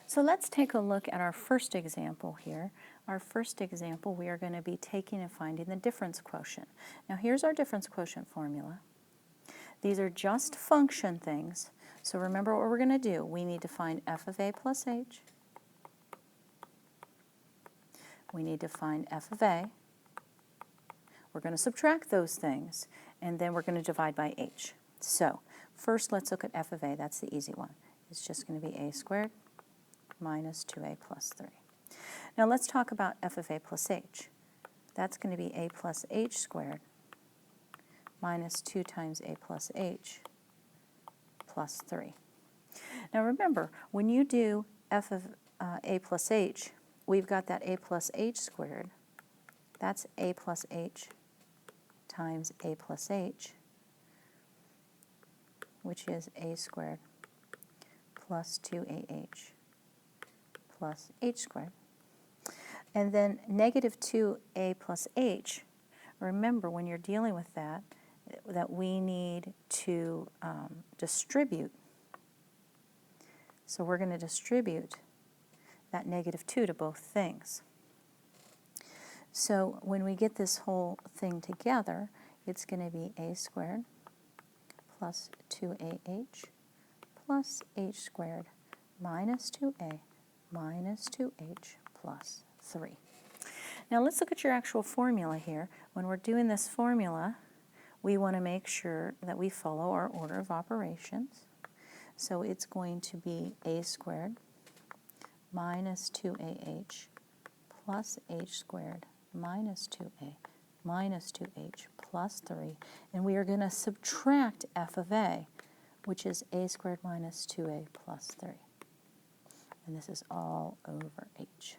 So let's take a look at our first example here. Our first example, we are going to be taking and finding the difference quotient. Now here's our difference quotient formula. These are just function things. So remember what we're going to do. We need to find f of a plus h. We need to find f of a. We're going to subtract those things, and then we're going to divide by h. So first let's look at f of a. That's the easy one. It's just going to be a squared minus 2a plus 3. Now let's talk about f of a plus h. That's going to be a plus h squared minus 2 times a plus h plus 3. Now remember, when you do f of a plus h, we've got that a plus h squared. That's a plus h times a plus h, which is a squared plus 2ah plus h squared. And then negative 2a plus h, remember when you're dealing with that we need to distribute. So we're going to distribute that negative 2 to both things. So when we get this whole thing together, it's going to be a squared plus 2ah plus h squared minus 2a minus 2h plus 3. Now let's look at your actual formula here. When we're doing this formula, we want to make sure that we follow our order of operations. So it's going to be a squared minus 2ah plus h squared minus 2a minus 2h plus 3. And we are going to subtract f of a, which is a squared minus 2a plus 3. And this is all over h.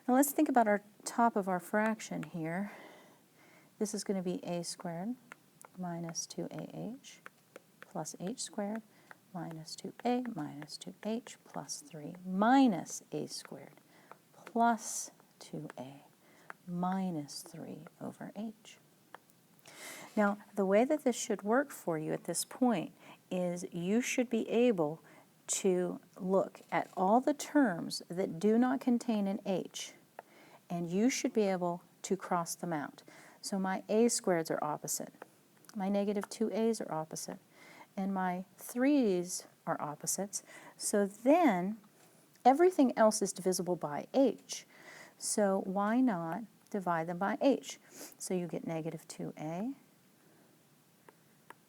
Now let's think about our top of our fraction here. This is going to be a squared minus 2ah plus h squared minus 2a minus 2h plus 3 minus a squared plus 2a minus 3 over h. Now, the way that this should work for you at this point is you should be able to look at all the terms that do not contain an h, and you should be able to cross them out. So my a squareds are opposite, my negative 2a's are opposite, and my 3's are opposites. So then everything else is divisible by h. So why not divide them by h? So you get negative 2a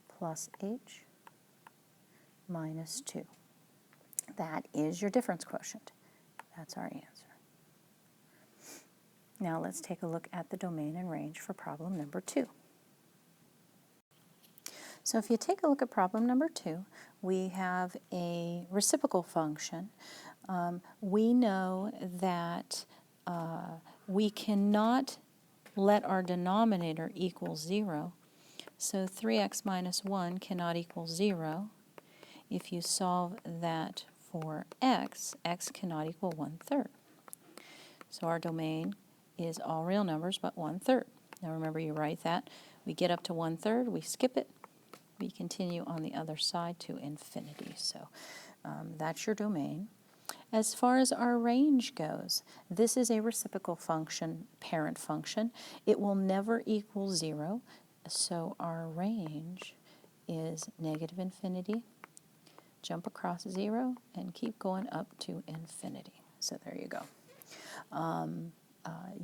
plus h minus 2. That is your difference quotient. That's our answer. Now let's take a look at the domain and range for problem number 2. So if you take a look at problem number 2, we have a reciprocal function. We know that we cannot let our denominator equal 0. So 3x minus 1 cannot equal 0. If you solve that for x, x cannot equal 1/3. So our domain is all real numbers but 1/3. Now remember, you write that. We get up to 1/3, we skip it, we continue on the other side to infinity. So that's your domain. As far as our range goes, this is a reciprocal function, parent function. It will never equal 0, so our range is negative infinity, jump across 0, and keep going up to infinity. So there you go.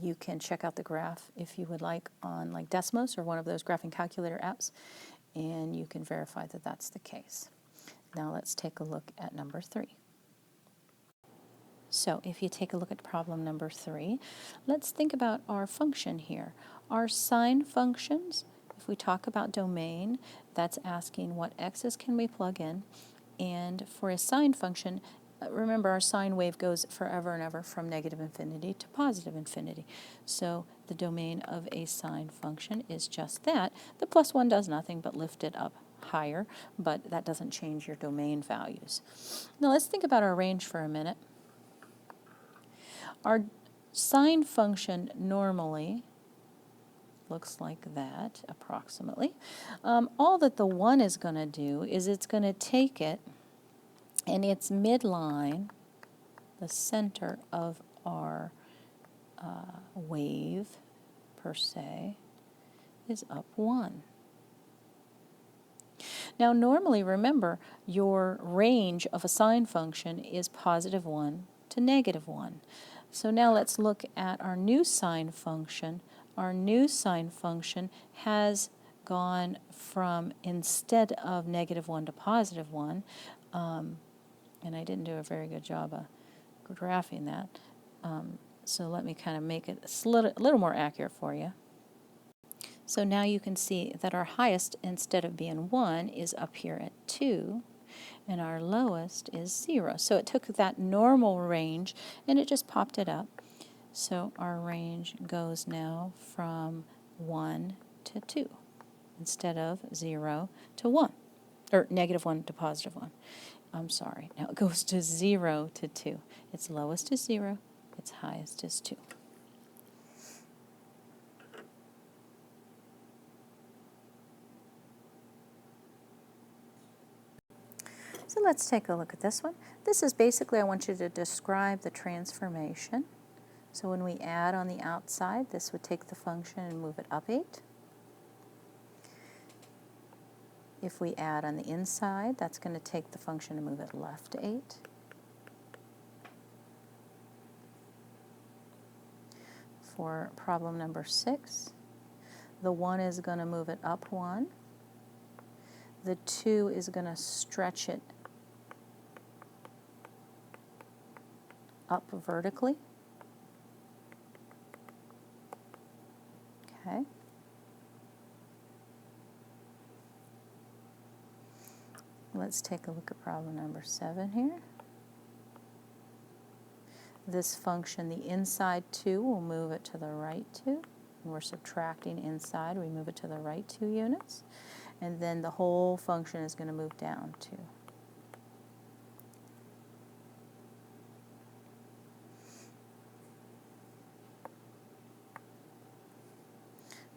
You can check out the graph if you would like on like Desmos or one of those graphing calculator apps, and you can verify that that's the case. Now let's take a look at number 3. So if you take a look at problem number 3, let's think about our function here. Our sine functions, if we talk about domain, that's asking what x's can we plug in. And for a sine function, remember our sine wave goes forever and ever from negative infinity to positive infinity. So the domain of a sine function is just that. The plus 1 does nothing but lift it up higher, but that doesn't change your domain values. Now let's think about our range for a minute. Our sine function normally looks like that, approximately. All that the 1 is going to do is it's going to take it and its midline the center of our wave, per se, is up 1. Now normally, remember, your range of a sine function is +1 to -1. So now let's look at our new sine function. Our new sine function has gone from, instead of -1 to +1, and I didn't do a very good job of graphing that, so let me kind of make it a little more accurate for you. So now you can see that our highest, instead of being 1, is up here at 2, and our lowest is 0. So it took that normal range and it just popped it up. So our range goes now from 1 to 2 instead of 0 to 1, or -1 to +1. I'm sorry, now it goes to 0 to 2. Its lowest is 0, its highest is 2. So let's take a look at this one. This is basically, I want you to describe the transformation. So when we add on the outside, this would take the function and move it up 8. If we add on the inside, that's going to take the function and move it left 8. For problem number 6, the 1 is going to move it up 1. The 2 is going to stretch it up vertically. Okay. Let's take a look at problem number 7 here. This function, the inside 2, will move it to the right 2. And we're subtracting inside, we move it to the right 2 units. And then the whole function is going to move down 2.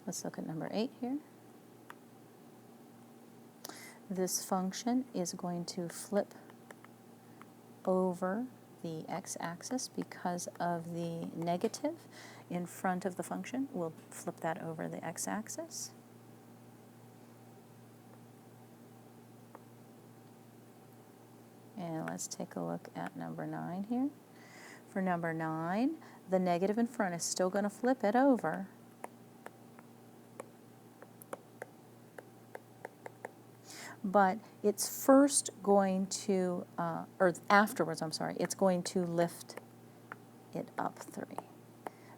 Let's look at number 8 here. This function is going to flip over the x-axis because of the negative in front of the function. We'll flip that over the x-axis. And let's take a look at number 9 here. For number 9, the negative in front is still going to flip it over. But it's first going to, or afterwards, I'm sorry, it's going to lift it up 3.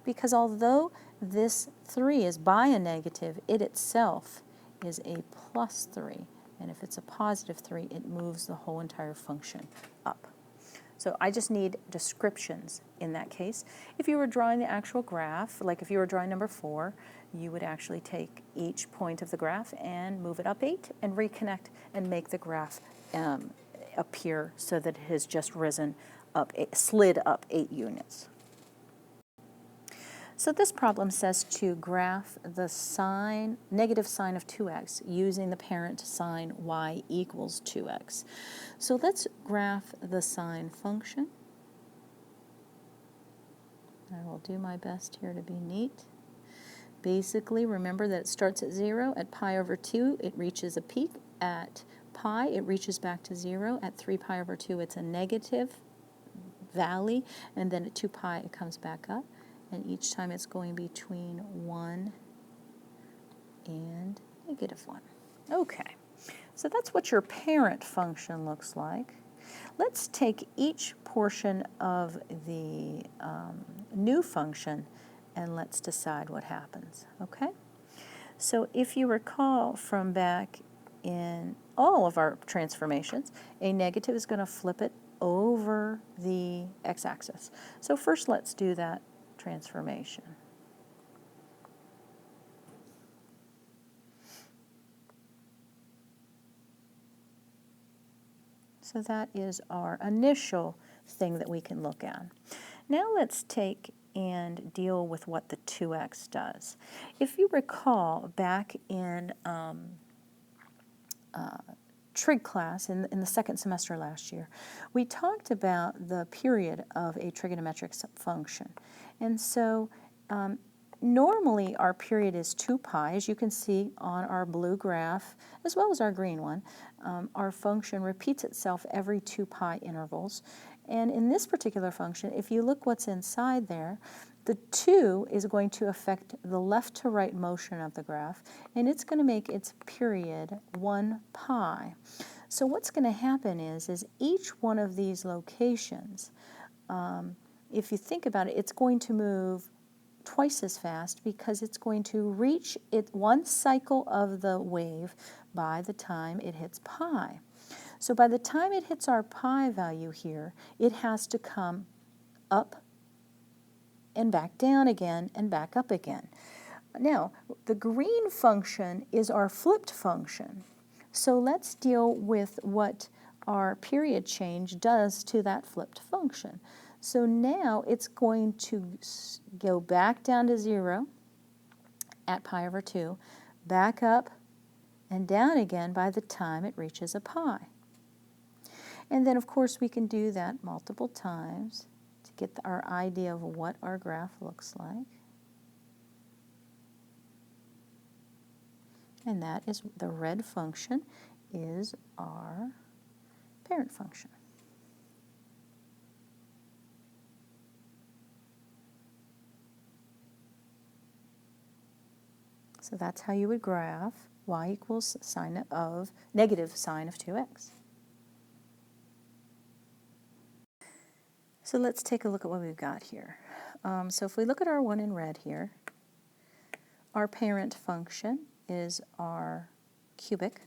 Because although this 3 is by a negative, it itself is a +3. And if it's a +3, it moves the whole entire function up. So I just need descriptions in that case. If you were drawing the actual graph, like if you were drawing number 4, you would actually take each point of the graph and move it up 8 and reconnect and make the graph appear so that it has just risen up, slid up 8 units. So this problem says to graph the negative sine of 2x using the parent sine y equals 2x. So let's graph the sine function. I will do my best here to be neat. Basically, remember that it starts at 0. At pi over 2, it reaches a peak. At pi, it reaches back to 0. At 3 pi over 2, it's a negative valley. And then at 2 pi, it comes back up. And each time it's going between 1 and -1. Okay, so that's what your parent function looks like. Let's take each portion of the new function and let's decide what happens, okay? So if you recall from back in all of our transformations, a negative is going to flip it over the x-axis. So first let's do that transformation. So that is our initial thing that we can look at. Now let's take and deal with what the 2x does. If you recall back in trig class in the second semester last year, we talked about the period of a trigonometric function. And so normally our period is 2 pi, as you can see on our blue graph, as well as our green one. Our function repeats itself every 2 pi intervals. And in this particular function, if you look what's inside there, the 2 is going to affect the left to right motion of the graph, and it's going to make its period 1 pi. So what's going to happen is each one of these locations, if you think about it, it's going to move twice as fast because it's going to reach one cycle of the wave by the time it hits pi. So by the time it hits our pi value here, it has to come up and back down again and back up again. Now, the green function is our flipped function. So let's deal with what our period change does to that flipped function. So now it's going to go back down to 0 at pi over 2, back up and down again by the time it reaches a pi. And then, of course, we can do that multiple times to get our idea of what our graph looks like. And that is the red function is our parent function. So that's how you would graph y equals negative sine of 2x. So let's take a look at what we've got here. So if we look at our one in red here, our parent function is our cubic.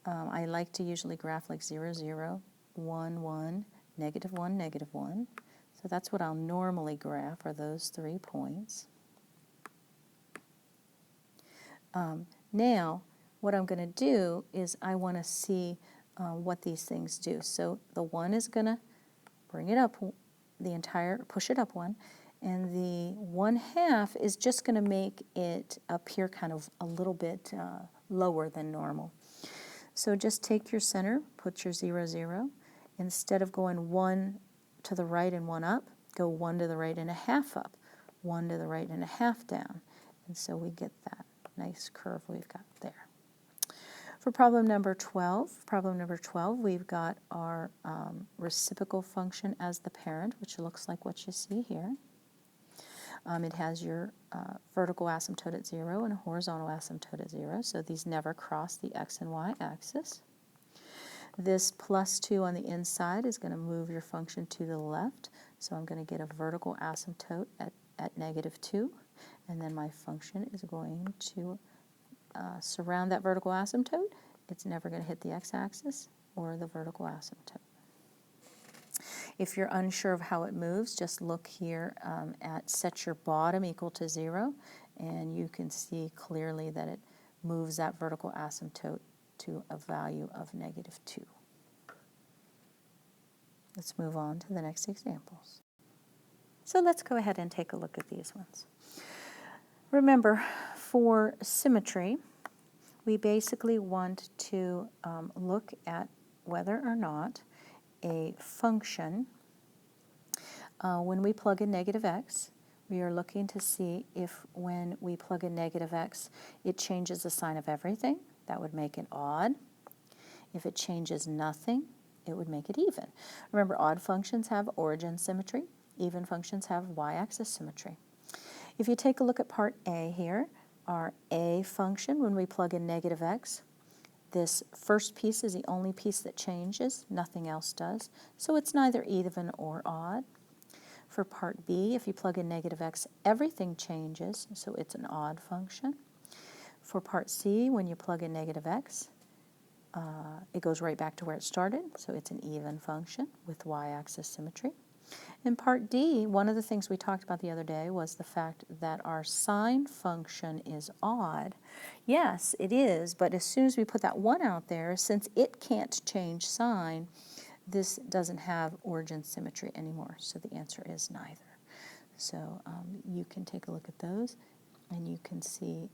I like to usually graph like 0, 0, 1, 1, negative 1, negative 1. So that's what I'll normally graph, are those 3 points. Now, what I'm going to do is I want to see what these things do. So the 1 is going to bring it up push it up 1, and the 1/2 is just going to make it appear kind of a little bit lower than normal. So just take your center, put your 0, 0. Instead of going 1 to the right and 1 up, go 1 to the right and a half up, 1 to the right and a half down. And so we get that nice curve we've got there. For problem number 12, we've got our reciprocal function as the parent, which looks like what you see here. It has your vertical asymptote at 0 and a horizontal asymptote at 0, so these never cross the x and y axis. This plus 2 on the inside is going to move your function to the left, so I'm going to get a vertical asymptote at negative 2, and then my function is going to surround that vertical asymptote. It's never going to hit the x-axis or the vertical asymptote. If you're unsure of how it moves, just look here at set your bottom equal to 0, and you can see clearly that it moves that vertical asymptote to a value of negative 2. Let's move on to the next examples. So let's go ahead and take a look at these ones. Remember, for symmetry, we basically want to look at whether or not a function, when we plug in negative x, we are looking to see if when we plug in negative x, it changes the sign of everything. That would make it odd. If it changes nothing, it would make it even. Remember, odd functions have origin symmetry. Even functions have y-axis symmetry. If you take a look at part A here, our a function, when we plug in negative x, this first piece is the only piece that changes, nothing else does, so it's neither even or odd. For part B, if you plug in negative x, everything changes, so it's an odd function. For part C, when you plug in negative x, it goes right back to where it started, so it's an even function with y-axis symmetry. In part D, one of the things we talked about the other day was the fact that our sine function is odd. Yes, it is, but as soon as we put that 1 out there, since it can't change sign, this doesn't have origin symmetry anymore, so the answer is neither. So you can take a look at those, and you can see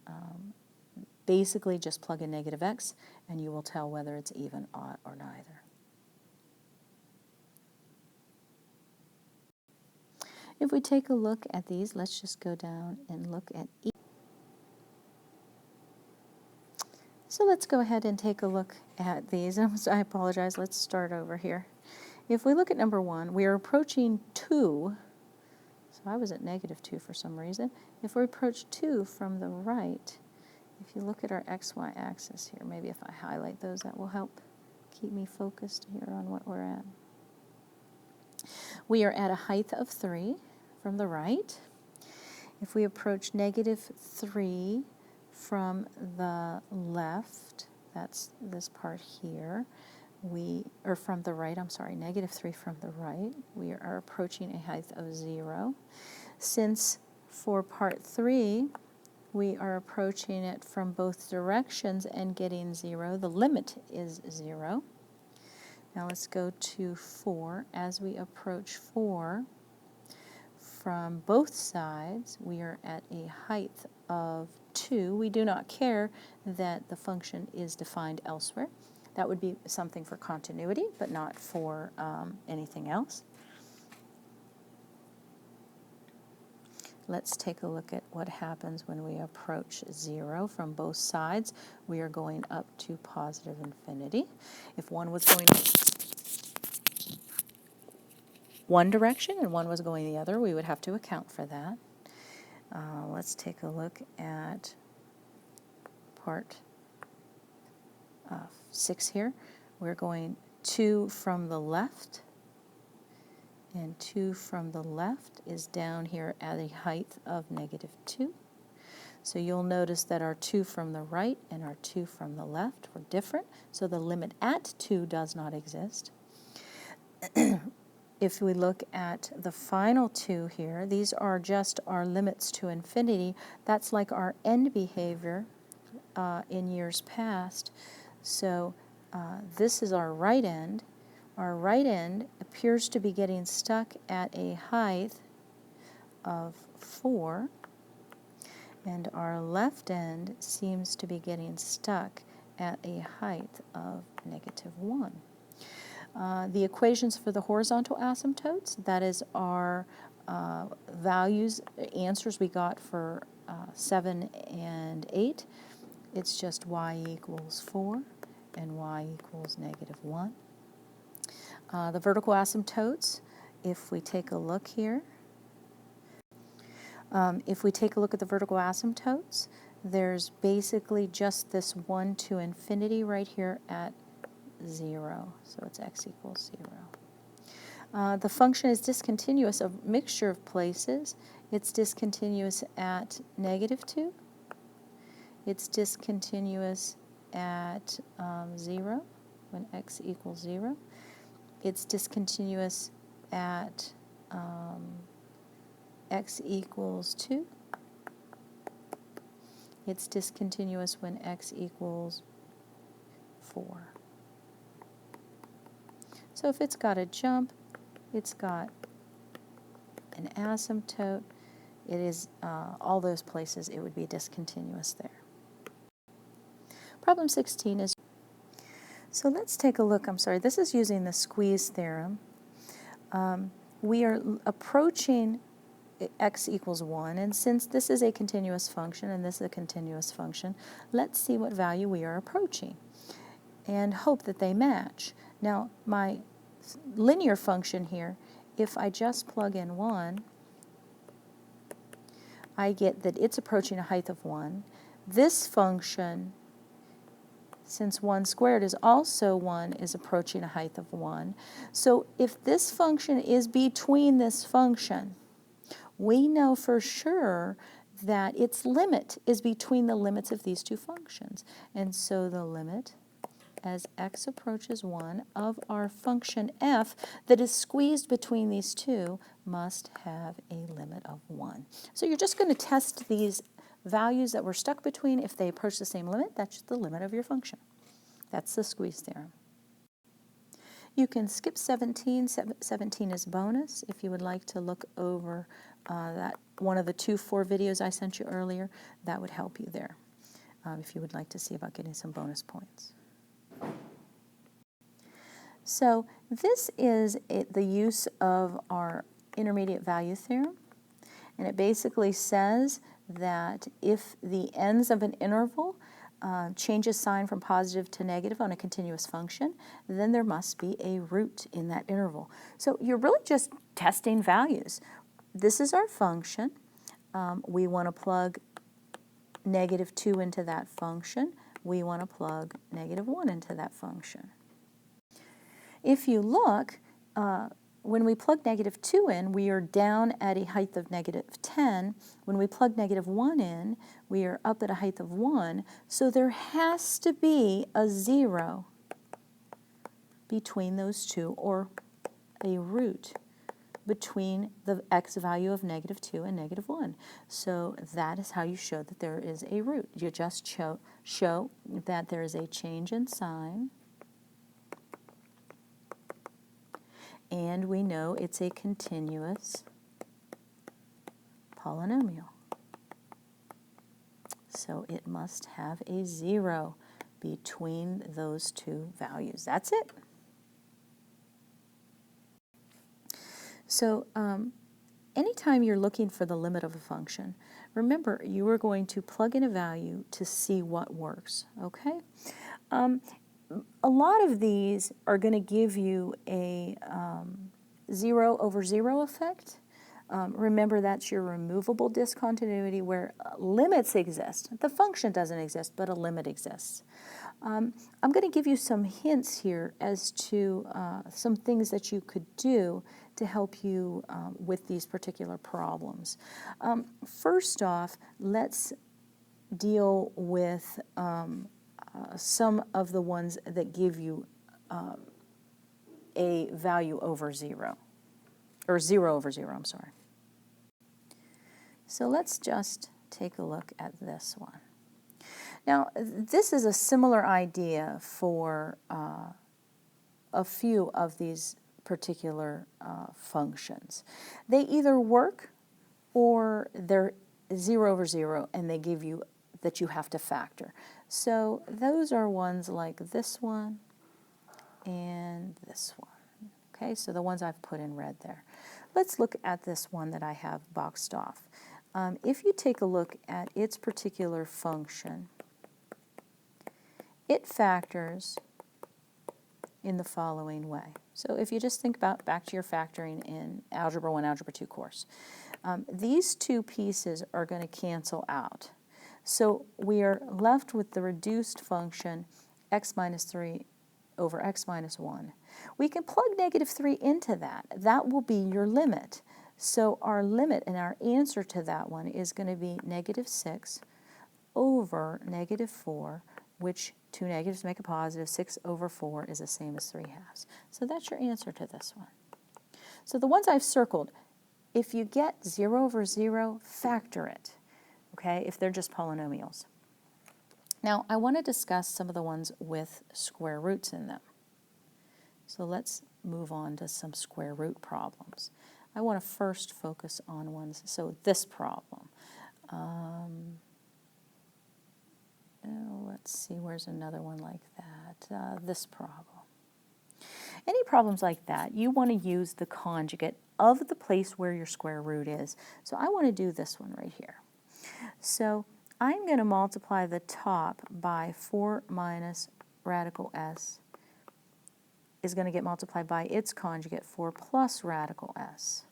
basically just plug in negative x, and you will tell whether it's even, odd, or neither. If we take a look at these, let's just go down and look at each. So let's go ahead and take a look at these. I apologize, let's start over here. If we look at number 1, we are approaching 2. So I was at negative 2 for some reason. If we approach 2 from the right, if you look at our xy axis here, maybe if I highlight those, that will help keep me focused here on what we're at. We are at a height of 3 from the right. If we approach negative 3 from the left, that's this part here, or from the right, I'm sorry, negative 3 from the right, we are approaching a height of 0. Since for part 3, we are approaching it from both directions and getting 0, the limit is 0. Now let's go to 4. As we approach 4, from both sides, we are at a height of 2. We do not care that the function is defined elsewhere. That would be something for continuity, but not for anything else. Let's take a look at what happens when we approach 0 from both sides. We are going up to positive infinity. If one was going one direction and one was going the other, we would have to account for that. Let's take a look at part 6 here. We're going 2 from the left, and 2 from the left is down here at a height of negative 2. So you'll notice that our 2 from the right and our 2 from the left were different, so the limit at 2 does not exist. If we look at the final 2 here, these are just our limits to infinity. That's like our end behavior in years past. So this is our right end. Our right end appears to be getting stuck at a height of 4, and our left end seems to be getting stuck at a height of negative 1. The equations for the horizontal asymptotes, that is our values, answers we got for 7 and 8. It's just y equals 4 and y equals negative 1. The vertical asymptotes, if we take a look here, if we take a look at the vertical asymptotes, there's basically just this 1 to infinity right here at 0, so it's x equals 0. The function is discontinuous a mixture of places. It's discontinuous at negative 2. It's discontinuous at 0 when x equals 0. It's discontinuous at x equals 2. It's discontinuous when x equals 4. So if it's got a jump, it's got an asymptote, it is all those places it would be discontinuous there. Problem 16 is, so let's take a look, I'm sorry, this is using the squeeze theorem. We are approaching x equals 1, and since this is a continuous function and this is a continuous function, let's see what value we are approaching and hope that they match. Now, my linear function here, if I just plug in 1, I get that it's approaching a height of 1. This function, since 1 squared is also 1, is approaching a height of 1. So if this function is between this function, we know for sure that its limit is between the limits of these two functions. And so the limit as x approaches 1 of our function f that is squeezed between these two must have a limit of 1. So you're just going to test these values that we're stuck between. If they approach the same limit, that's the limit of your function. That's the squeeze theorem. You can skip 17. 17 is bonus. If you would like to look over that one of the 4 videos I sent you earlier, that would help you there. if you would like to see about getting some bonus points. So this is the use of our intermediate value theorem, and it basically says that if the ends of an interval changes sign from positive to negative on a continuous function, then there must be a root in that interval. So you're really just testing values. This is our function. We want to plug -2 into that function. We want to plug -1 into that function. If you look, when we plug -2 in, we are down at a height of -10. When we plug -1 in, we are up at a height of 1. So there has to be a 0 between those two, or a root between the x value of -2 and -1. So that is how you show that there is a root. You just show that there is a change in sign, and we know it's a continuous polynomial. So it must have a 0 between those two values. That's it. So anytime you're looking for the limit of a function, remember you are going to plug in a value to see what works, okay? A lot of these are going to give you a 0 over 0 effect. Remember, that's your removable discontinuity where limits exist. The function doesn't exist, but a limit exists. I'm going to give you some hints here as to some things that you could do to help you with these particular problems. First off, let's deal with some of the ones that give you a value over 0, or 0 over 0, I'm sorry. So let's just take a look at this one. Now, this is a similar idea for a few of these particular functions. They either work or they're 0 over 0 and they give you that you have to factor. So those are ones like this one and this one. Okay, so the ones I've put in red there. Let's look at this one that I have boxed off. If you take a look at its particular function, it factors in the following way. So if you just think about back to your factoring in Algebra 1, Algebra 2 course, these two pieces are going to cancel out. So we are left with the reduced function x minus 3 over x minus 1. We can plug -3 into that. That will be your limit. So our limit and our answer to that one is going to be -6 over -4, which two negatives make a positive. 6 over 4 is the same as 3/2. So that's your answer to this one. So the ones I've circled, if you get 0 over 0, factor it, okay, if they're just polynomials. Now, I want to discuss some of the ones with square roots in them. So let's move on to some square root problems. I want to first focus on ones, so this problem. Let's see, where's another one like that? This problem. Any problems like that, you want to use the conjugate of the place where your square root is. So I want to do this one right here. So I'm going to multiply the top by 4 minus radical s is going to get multiplied by its conjugate, 4 plus radical s.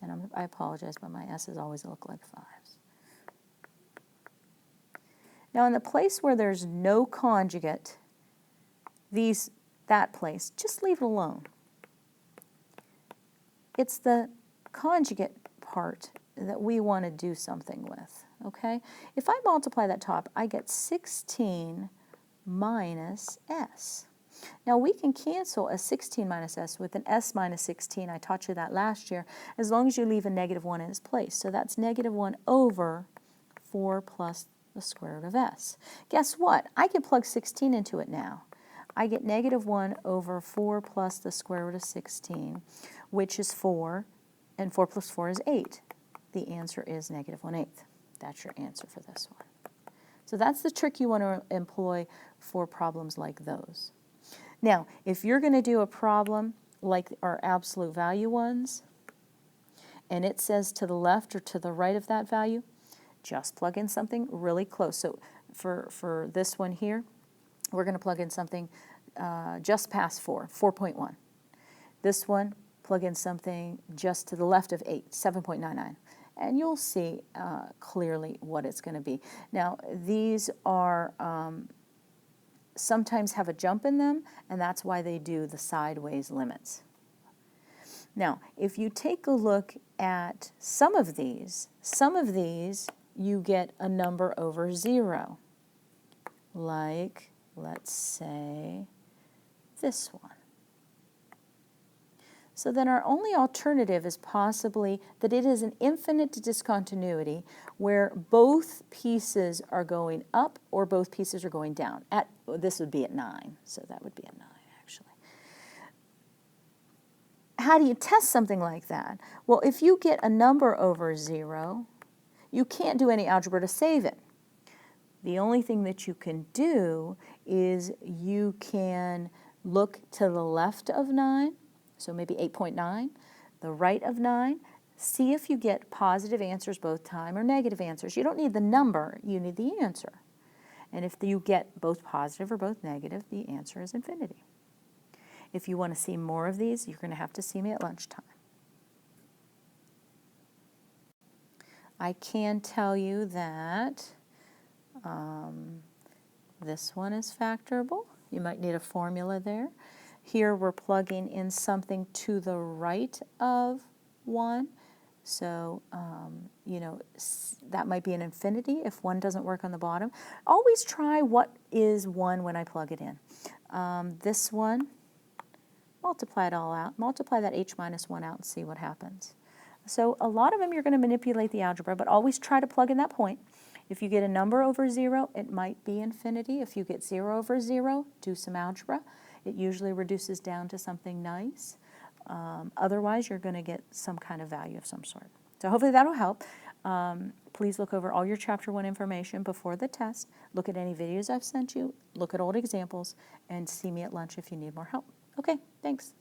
And I apologize, but my s's always look like 5s. Now in the place where there's no conjugate, that place, just leave it alone. It's the conjugate part that we want to do something with, okay? If I multiply that top, I get 16 minus s. Now we can cancel a 16 minus s with an s minus 16. I taught you that last year, as long as you leave a -1 in its place. So that's -1 over 4 plus the square root of s. Guess what? I can plug 16 into it now. I get -1 over 4 plus the square root of 16, which is 4, and 4 plus 4 is 8. The answer is -1/8. That's your answer for this one. So that's the trick you want to employ for problems like those. Now, if you're going to do a problem like our absolute value ones, and it says to the left or to the right of that value, just plug in something really close. So for this one here, we're going to plug in something just past 4.1. This one, plug in something just to the left of 8, 7.99. And you'll see clearly what it's going to be. Now, these are sometimes have a jump in them, and that's why they do the sideways limits. Now, if you take a look at some of these you get a number over 0. Like, let's say, this one. So then our only alternative is possibly that it is an infinite discontinuity where both pieces are going up or both pieces are going down. This would be at 9, so that would be at 9 actually. How do you test something like that? Well, if you get a number over 0, you can't do any algebra to save it. The only thing that you can do is you can look to the left of 9, so maybe 8.9, the right of 9, see if you get positive answers both time or negative answers. You don't need the number, you need the answer. And if you get both positive or both negative, the answer is infinity. If you want to see more of these, you're going to have to see me at lunchtime. I can tell you that this one is factorable. You might need a formula there. Here we're plugging in something to the right of 1. So, you know, that might be an infinity if 1 doesn't work on the bottom. Always try what is 1 when I plug it in. This one, multiply it all out. Multiply that h minus 1 out and see what happens. So a lot of them you're going to manipulate the algebra, but always try to plug in that point. If you get a number over 0, it might be infinity. If you get 0 over 0, do some algebra. It usually reduces down to something nice. Otherwise, you're going to get some kind of value of some sort. So hopefully that'll help. Please look over all your Chapter 1 information before the test. Look at any videos I've sent you. Look at old examples. And see me at lunch if you need more help. Okay, thanks.